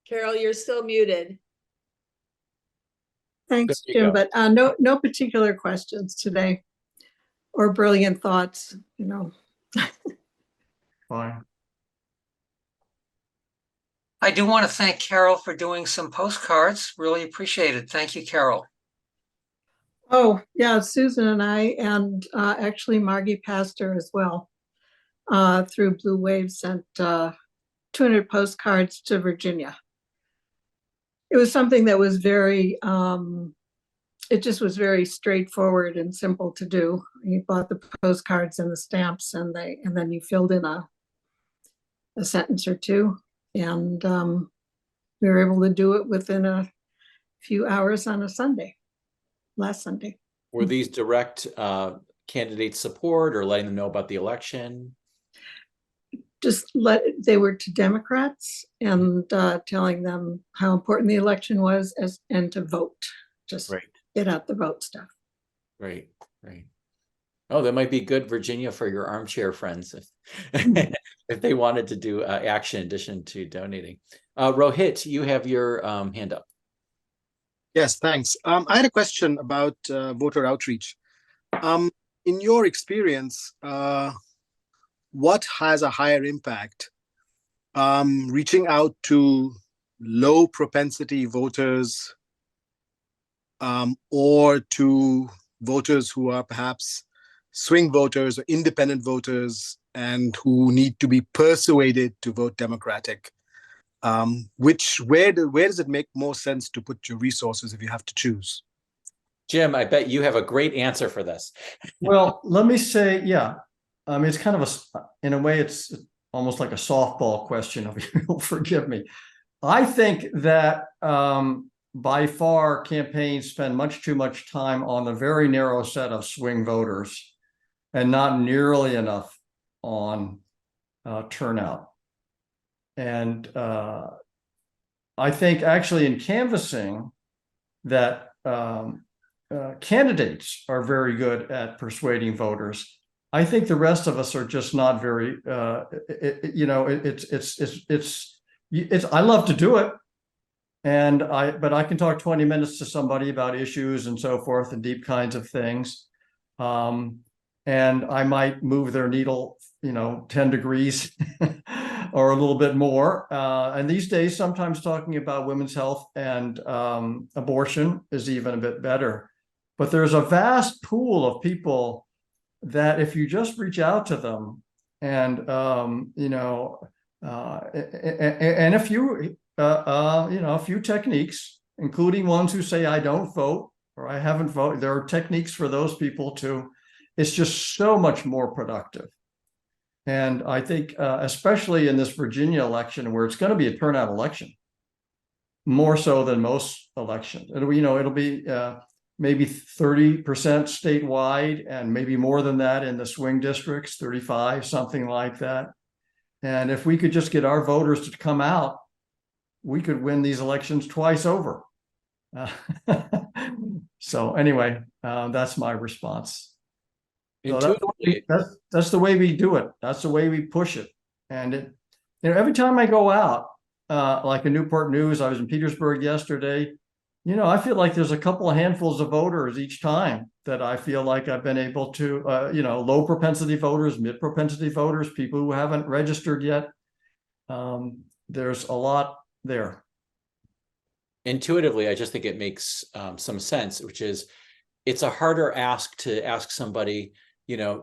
Carol, you're still muted. Thanks, There you Jim, go. but no particular questions today or brilliant thoughts, you know. Fine. I do want to thank Carol for doing some postcards. Really appreciate it. Thank you, Carol. Oh, yeah, Susan and I, and actually Margie Pastor as well, through Blue Wave sent 200 postcards to Virginia. It was something that was very, it just was very straightforward and simple to do. You bought the postcards and the stamps, and then you filled in a sentence or two, and we were able to do it within a few hours on a Sunday, last Sunday. Were these direct candidate support or letting them know about the election? They were to Democrats and telling them how important the election was and to vote. Just Right. get out the vote stuff. Right. Oh, that might be good, Virginia, for your armchair friends if they wanted to do action in addition to donating. Rohit, you have your hand up. Yes, thanks. I had a question about voter outreach. In your experience, what has a higher impact? Reaching out to low propensity voters or to voters who are perhaps swing voters or independent voters and who need to be persuaded to vote Democratic? Where does it make more sense to put your resources if you have to choose? Jim, I bet you have a great answer for this. Well, let me say, yeah. I mean, it's kind of in a way, it's almost like a softball question, if you'll forgive me. I think that by far campaigns spend much too much time on the very narrow set of swing voters and not nearly enough on turnout. And I think actually in canvassing that candidates are very good at persuading voters. I think the rest of us are just not very, I love to do it. But I can talk 20 minutes to somebody about issues and so forth and deep kinds of things. And I might move their needle, 10 degrees or a little bit more. And these days, sometimes talking about women's health and abortion is even a bit better. But there's a vast pool of people that if you just reach out to them and, and a few techniques, including ones who say, I don't vote or I haven't voted. There are techniques for those people too. It's just so much more productive. And I think, especially in this Virginia election, where it's going to be a turnout election, more so than most elections, it'll be maybe 30% statewide and maybe more than that in the swing districts, 35, something like that. And if we could just get our voters to come out, we could win these elections twice over. So anyway, that's my response. So that's the way we do it. That's the way we push it. And every time I go out, like in Newport News, I was in Petersburg yesterday. I feel like there's a couple of handfuls of voters each time that I feel like I've been able to, low propensity voters, mid propensity voters, people who haven't registered yet. There's a lot there. Intuitively, I just think it makes some sense, which is it's a harder ask to ask somebody,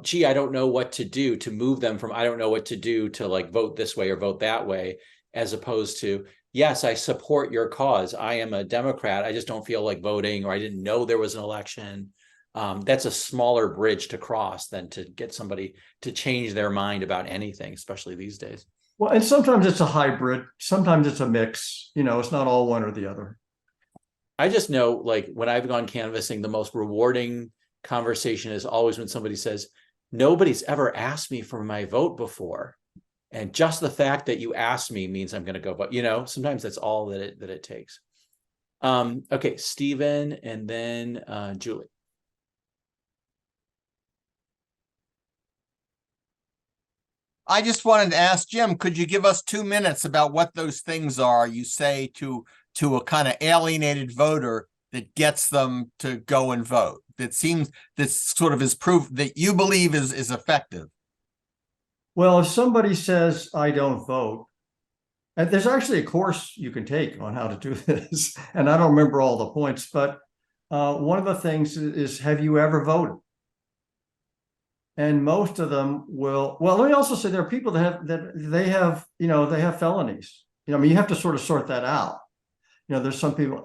gee, I don't know what to do, to move them from I don't know what to do to like vote this way or vote that way, as opposed to, yes, I support your cause. I am a Democrat. I just don't feel like voting, or I didn't know there was an election. That's a smaller bridge to cross than to get somebody to change their mind about anything, especially these days. Well, and sometimes it's a hybrid. Sometimes it's a mix. It's not all one or the other. I just know, like, when I've gone canvassing, the most rewarding conversation is always when somebody says, nobody's ever asked me for my vote before. And just the fact that you asked me means I'm going to go vote. Sometimes that's all that it takes. Okay, Stephen, and then Julie. I just wanted to ask Jim, could you give us 2 minutes about what those things are you say to a kind of alienated voter that gets them to go and vote? That sort of is proof that you believe is effective. Well, if somebody says, I don't vote, and there's actually a course you can take on how to do this, and I don't remember all the points, but one of the things is, have you ever voted? And most of them will. Well, let me also say there are people that have felonies. You have to sort of sort that out. There's some people,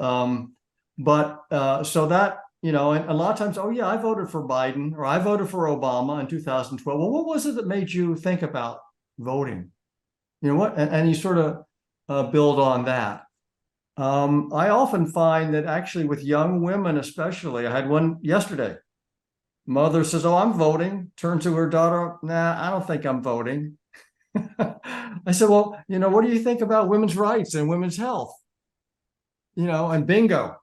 so that, and a lot of times, oh yeah, I voted for Biden or I voted for Obama in 2012. Well, what was it that made you think about voting? What? And you sort of build on that. I often find that actually with young women, especially, I had one yesterday. Mother says, oh, I'm voting. Turns to her daughter, nah, I don't think I'm voting. I said, well, what do you think about women's rights and women's health? And bingo.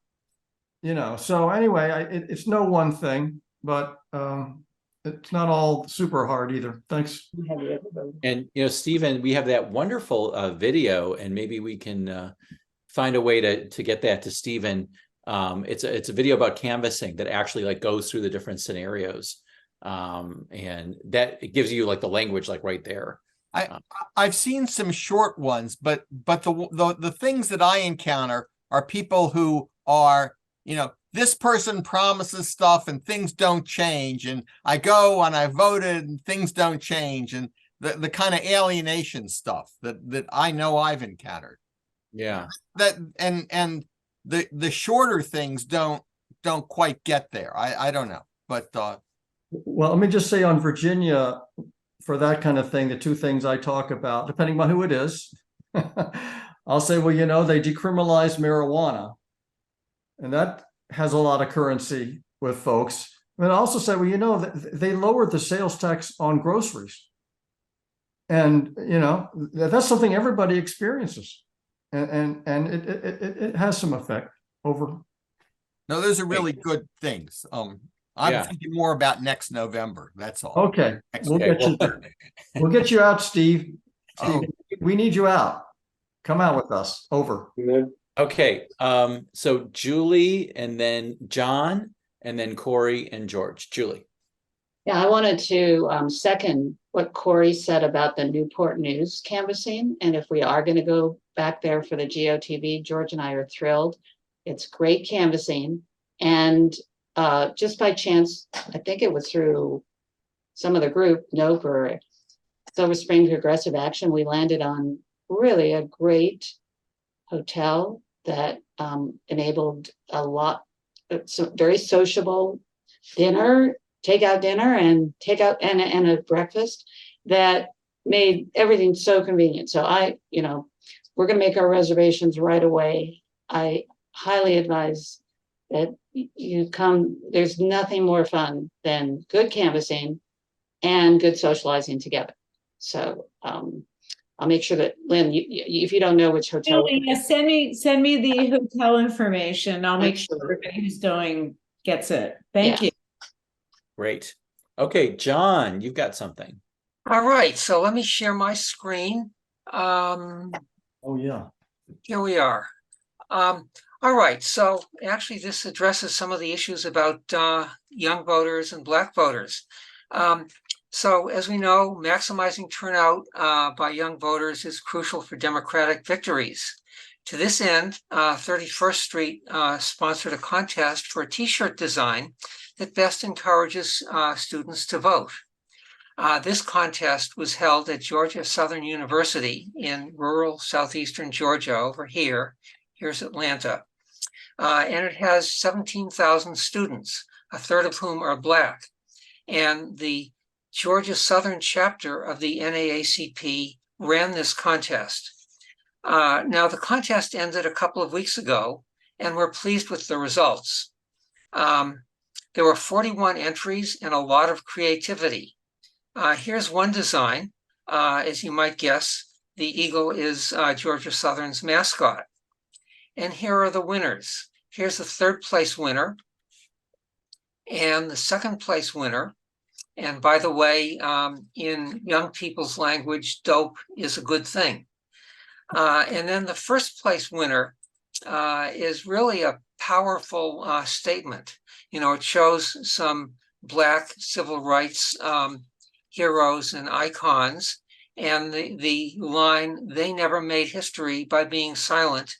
So anyway, it's no one thing, but it's not all super hard either. Thanks. And, Stephen, we have that wonderful video, and maybe we can find a way to get that to Stephen. It's a video about canvassing that actually like goes through the different scenarios. And that it gives you like the language, like right there. I've seen some short ones, but the things that I encounter are people who are, this person promises stuff and things don't change. And I go and I voted and things don't change. And the kind of alienation stuff that I know I've encountered. Yeah. And the shorter things don't don't quite get there. I don't know, but Well, let me just say on Virginia, for that kind of thing, the two things I talk about, depending on who it is, I'll say, well, you know, they decriminalized marijuana, and that has a lot of currency with folks. And I also say, well, you know, they lowered the sales tax on groceries. And, you know, that's something everybody experiences. And it has some effect over. no, those are really good things. I'm thinking more about next November. That's all. Okay, we'll Okay, get you. We'll get you out, Steve. Oh. We need you out. Come out with us. Over. Okay, so Julie and then John and then Corey and George. Julie. Yeah, I wanted to second what Corey said about the Newport News canvassing. And if we are going to go back there for the GOTV, George and I are thrilled. It's great canvassing. And just by chance, I think it was through some of the group, Nope or Silver Spring Progressive Action, we landed on really a great hotel that enabled a lot, so very sociable dinner, takeout dinner and takeout and a breakfast that made everything so convenient. So we're going to make our reservations right away. I highly advise that you come. There's nothing more fun than good canvassing and good socializing together. So I'll make sure that Lynn, if you don't know which hotel, send me the hotel information. I'll make sure everybody who's going gets it. Thank you. Great. Okay, John, you've got something. All right, so let me share my screen. Oh yeah. Here we are. All right, so actually this addresses some of the issues about young voters and Black voters. So as we know, maximizing turnout by young voters is crucial for Democratic victories. To this end, 31st Street sponsored a contest for a t-shirt design that best encourages students to vote. This contest was held at Georgia Southern University in rural southeastern Georgia over here. Here's Atlanta. And it has 17,000 students, a third of whom are Black. And the Georgia Southern chapter of the NAACP ran this contest. Now, the contest ended a couple of weeks ago, and we're pleased with the results. There were 41 entries and a lot of creativity. Here's one design. As you might guess, the eagle is Georgia Southern's mascot. And here are the winners. Here's the third place winner and the second place winner. And by the way, in young people's language, dope is a good thing. And then the first place winner is really a powerful statement. You know, it shows some Black civil rights heroes and icons. And the line, "They never made history by being silent,"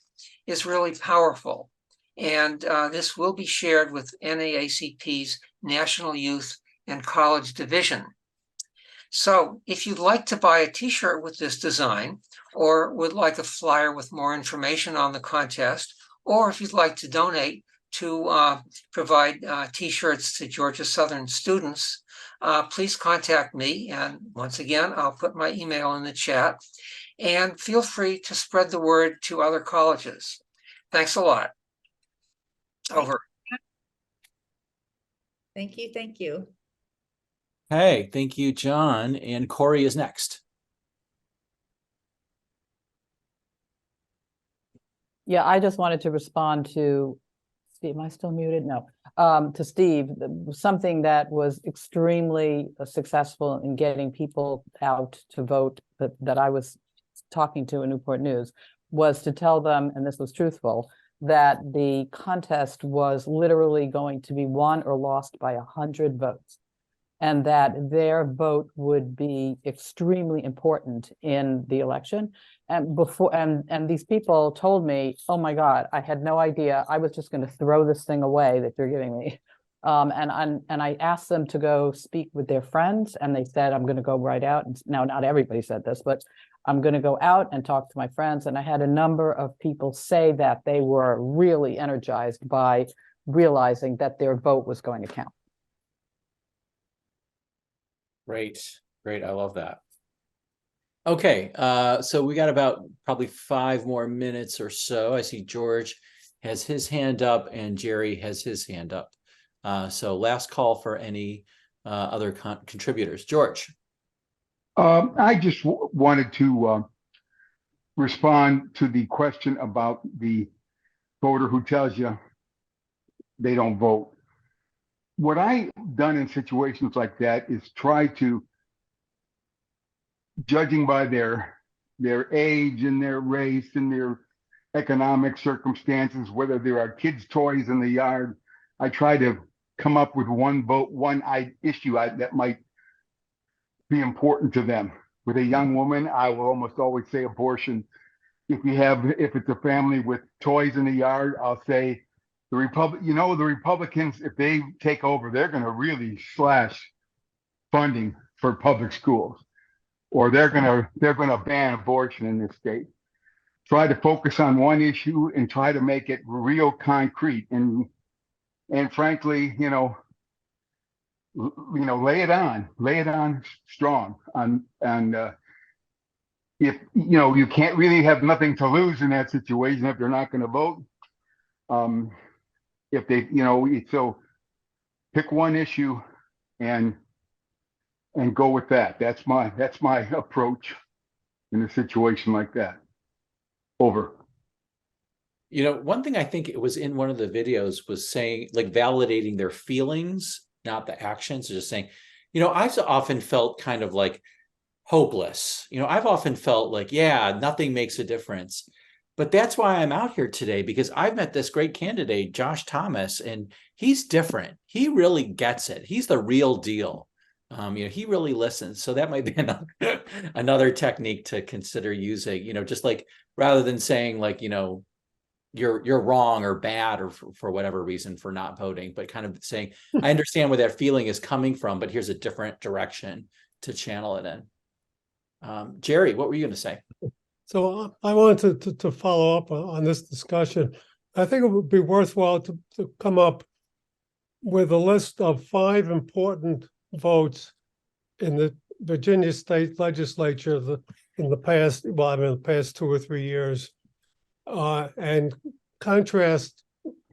is really powerful. And this will be shared with NAACP's National Youth and College Division. So if you'd like to buy a t-shirt with this design, or would like a flyer with more information on the contest, or if you'd like to donate to provide t-shirts to Georgia Southern students, please contact me. And once again, I'll put my email in the chat. And feel free to spread the word to other colleges. Thanks a lot. Over. Thank you. Thank you. Hey, thank you, John. And Corey is next. Yeah, I just wanted to respond to Steve. Am I still muted? No. To Steve, something that was extremely successful in getting people out to vote that I was talking to in Newport News was to tell them, and this was truthful, that the contest was literally going to be won or lost by 100 votes, and that their vote would be extremely important in the election. And before, and these people told me, "Oh my God, I had no idea. I was just going to throw this thing away that you're giving me." And I asked them to go speak with their friends, and they said, "I'm going to go right out." And now, not everybody said this, but I'm going to go out and talk to my friends. And I had a number of people say that they were really energized by realizing that their vote was going to count. Great, great. I love that. Okay, so we got about probably 5 more minutes or so. I see George has his hand up and Jerry has his hand up. So last call for any other contributors. George. I just wanted to respond to the question about the voter who tells you they don't vote. What I've done in situations like that is try to, judging by their age and their race and their economic circumstances, whether there are kids' toys in the yard, I try to come up with one issue that might be important to them. With a young woman, I will almost always say abortion. If it's a family with toys in the yard, I'll say the Republicans, if they take over, they're going to really slash funding for public schools, or they're going to ban abortion in this state. Try to focus on one issue and try to make it real concrete. And frankly, lay it on strong. If you can't really have nothing to lose in that situation if they're not going to vote. If they, so pick one issue and go with that. That's my approach in a situation like that. Over. One thing I think it was in one of the videos was saying, like, validating their feelings, not the actions. So just saying, I've often felt kind of like hopeless. I've often felt like, yeah, nothing makes a difference. But that's why I'm out here today, because I've met this great candidate, Josh Thomas, and he's different. He really gets it. He's the real deal. He really listens. So that might be another technique to consider using, just like, rather than saying like, you're wrong or bad or for whatever reason for not voting, but kind of saying, I understand where that feeling is coming from, but here's a different direction to channel it in. Jerry, what were you going to say? So I wanted to follow up on this discussion. I think it would be worthwhile to come up with a list of 5 important votes in the Virginia State Legislature in the past 2 or 3 years, and contrast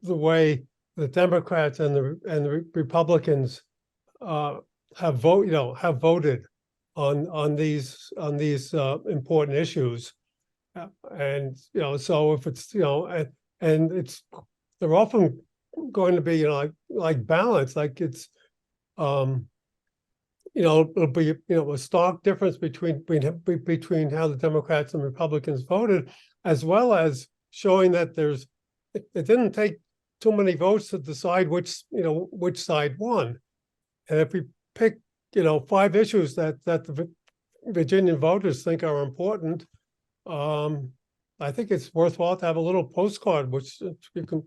the way the Democrats and the Republicans have voted on these important issues. And so if it's and it's, they're often going to be like balanced, like it's it'll be a stark difference between how the Democrats and Republicans voted, as well as showing that it didn't take too many votes to decide which side won. And if we pick 5 issues that the Virginian voters think are important, I think it's worthwhile to have a little postcard which you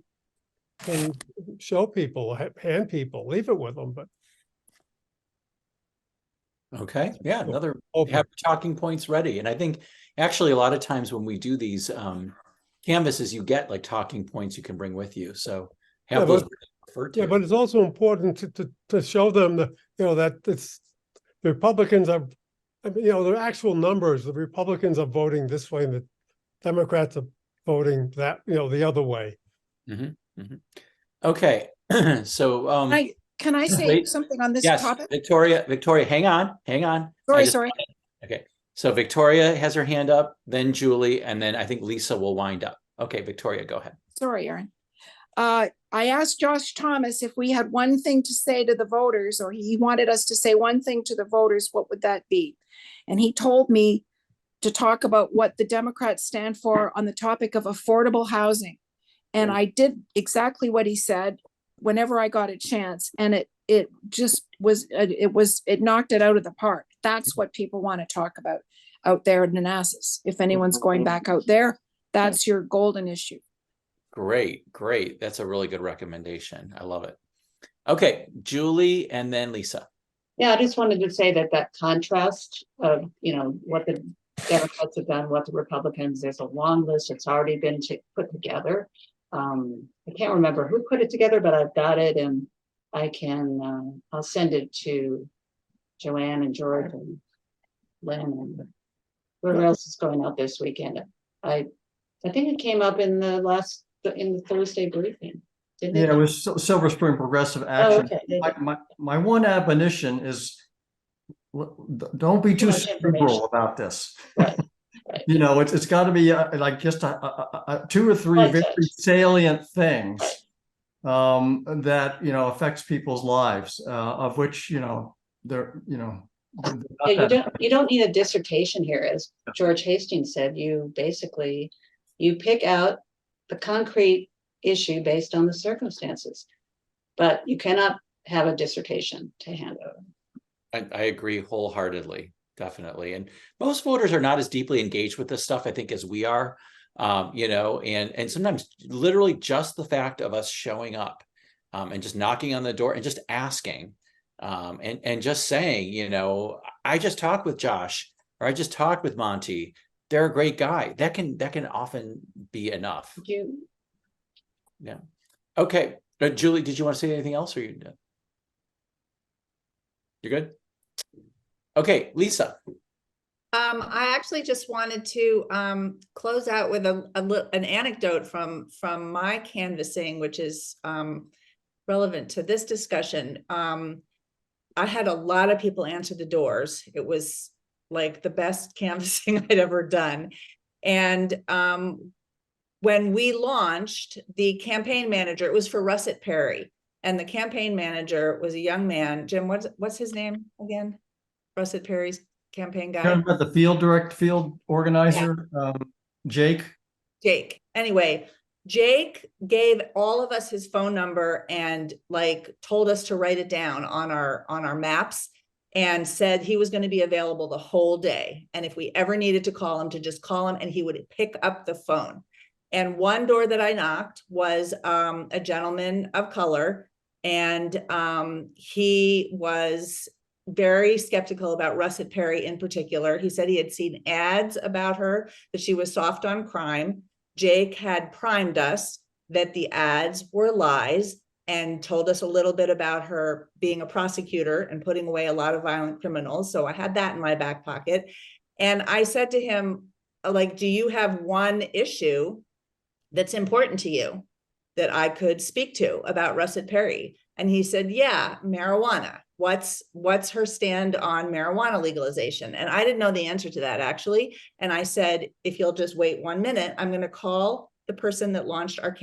can show people, hand people, leave it with them. But okay, yeah, have talking points ready. And I think actually a lot of times when we do these canvases, you get like talking points you can bring with you. So have those referred to. Yeah, but it's also important to show them that that it's the Republicans are, the actual numbers. The Republicans are voting this way, and the Democrats are voting that the other way. Mm-hmm, mm-hmm. Okay, so can I say wait, something on this yes, topic? Victoria, hang on. Sorry. Okay, so Victoria has her hand up, then Julie, and then I think Lisa will wind up. Okay, Victoria, go ahead. Sorry, Aaron. I asked Josh Thomas if we had one thing to say to the voters, or he wanted us to say one thing to the voters, what would that be? And he told me to talk about what the Democrats stand for on the topic of affordable housing. And I did exactly what he said whenever I got a chance. And it just was, it knocked it out of the park. That's what people want to talk about out there in Manassas. If anyone's going back out there, that's your golden issue. Great. That's a really good recommendation. I love it. Okay, Julie and then Lisa. Yeah, I just wanted to say that contrast of, what the Democrats have done, what the Republicans, there's a long list. It's already been put together. I can't remember who put it together, but I've got it and I can, I'll send it to Joanne and George and Lynn and whoever else is going out this weekend. I think it came up in the Thursday briefing, didn't it? Yeah, it was Silver Spring Progressive Action. okay. My one admonition is don't be too much information. cerebral about this. Right. You know, it's got to be like just a 2 or 3 Light very touch. salient things that, you know, affects people's lives, of which, you know, they're, you know. Yeah, you don't need a dissertation here, as George Hastings said. You basically, you pick out the concrete issue based on the circumstances, but you cannot have a dissertation to hand over. I agree wholeheartedly, definitely. And most voters are not as deeply engaged with this stuff, I think, as we are. You know, and sometimes literally just the fact of us showing up and just knocking on the door and just asking and just saying, you know, I just talked with Josh, or I just talked with Monty. They're a great guy. That can often be enough. Yeah. Okay. Julie, did you want to say anything else, or you done? You're good? Okay, Lisa. I actually just wanted to close out with an anecdote from my canvassing, which is relevant to this discussion. I had a lot of people answer the doors. It was like the best canvassing I'd ever done. And when we launched, the campaign manager, it was for Russet Perry, and the campaign manager was a young man. Jim, what's his name again? Russet Perry's campaign guy. About the field organizer, Jake. Anyway, Jake gave all of us his phone number and like told us to write it down on our maps, and said he was going to be available the whole day. And if we ever needed to call him, to just call him and he would pick up the phone. And one door that I knocked was a gentleman of color, and he was very skeptical about Russet Perry in particular. He said he had seen ads about her, that she was soft on crime. Jake had primed us that the ads were lies and told us a little bit about her being a prosecutor and putting away a lot of violent criminals. So I had that in my back pocket. And I said to him, like, do you have one issue that's important to you that I could speak to about Russet Perry? And he said, yeah, marijuana. What's her stand on marijuana legalization? And I didn't know the answer to that, actually. And I said, if you'll just wait 1 minute, I'm going to call the person that launched our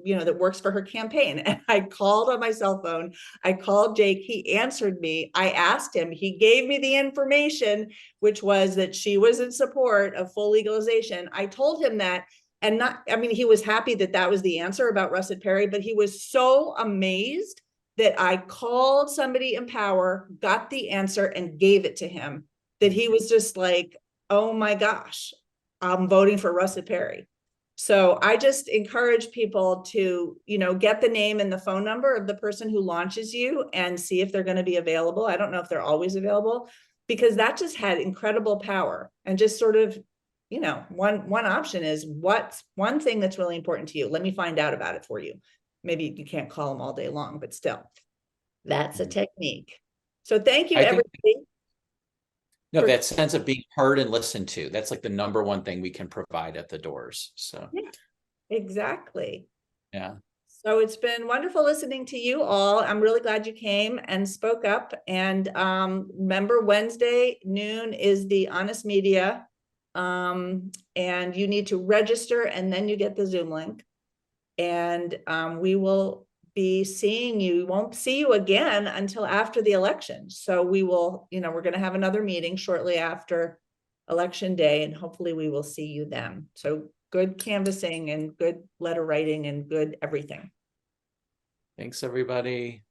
that works for her campaign. And I called on my cell phone. I called Jake. He answered me. I asked him. He gave me the information, which was that she was in support of full legalization. I told him that. And he was happy that that was the answer about Russet Perry, but he was so amazed that I called somebody in power, got the answer, and gave it to him, that he was just like, oh my gosh, I'm voting for Russet Perry. So I just encourage people to, get the name and the phone number of the person who launches you and see if they're going to be available. I don't know if they're always available, because that just had incredible power. And just sort of, one option is, what's one thing that's really important to you? Let me find out about it for you. Maybe you can't call them all day long, but still, that's a technique. So thank you, everybody. No, that sense of being heard and listened to, that's like the number one thing we can provide at the doors. So yeah, exactly. Yeah. So it's been wonderful listening to you all. I'm really glad you came and spoke up. And remember, Wednesday noon is the Honest Media. And you need to register, and then you get the Zoom link. And we will be seeing you. We won't see you again until after the election. So we will, we're going to have another meeting shortly after Election Day, and hopefully we will see you then. So good canvassing and good letter writing and good everything. Thanks, everybody.